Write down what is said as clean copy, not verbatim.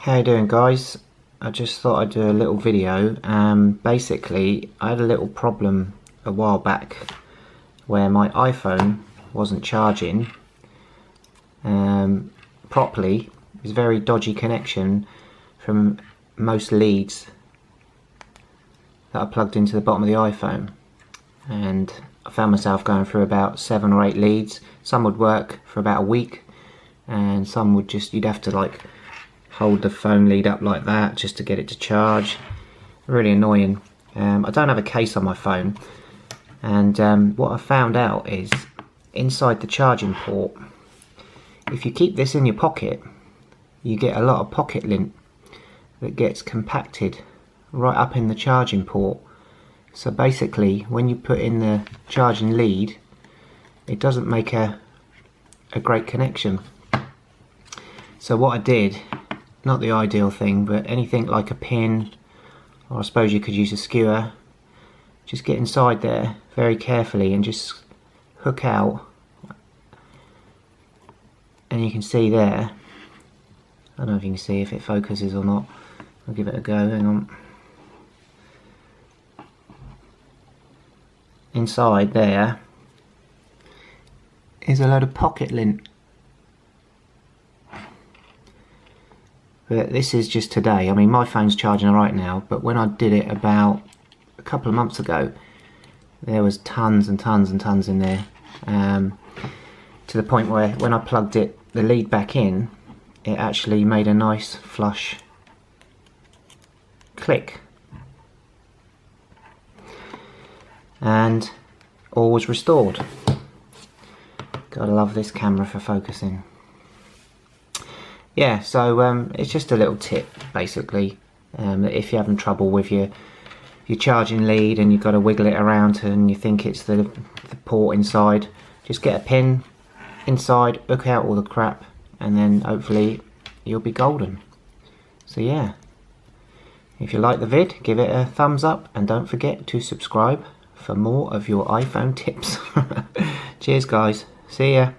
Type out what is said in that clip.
How you doing, guys? I just thought I'd do a little video. Basically, I had a little problem a while back where my iPhone wasn't charging properly. It was a very dodgy connection from most leads that I plugged into the bottom of the iPhone, and I found myself going through about 7 or 8 leads. Some would work for about a week, and some would just, you'd have to like hold the phone lead up like that just to get it to charge. Really annoying. I don't have a case on my phone, and what I found out is inside the charging port, if you keep this in your pocket, you get a lot of pocket lint that gets compacted right up in the charging port. So basically, when you put in the charging lead, it doesn't make a great connection. So what I did, not the ideal thing, but anything like a pin, or I suppose you could use a skewer, just get inside there very carefully and just hook out, and you can see there, I don't know if you can see if it focuses or not. I'll give it a go, hang on. Inside there is a load of pocket lint. But this is just today. I mean, my phone's charging right now, but when I did it about a couple of months ago, there was tons and tons and tons in there, to the point where when I plugged the lead back in, it actually made a nice flush click, and all was restored. Gotta love this camera for focusing. Yeah, so it's just a little tip basically, that if you're having trouble with your charging lead and you've got to wiggle it around and you think it's the port inside, just get a pin inside, hook out all the crap, and then hopefully you'll be golden. So yeah, if you like the vid, give it a thumbs up and don't forget to subscribe for more of your iPhone tips. Cheers guys, see ya.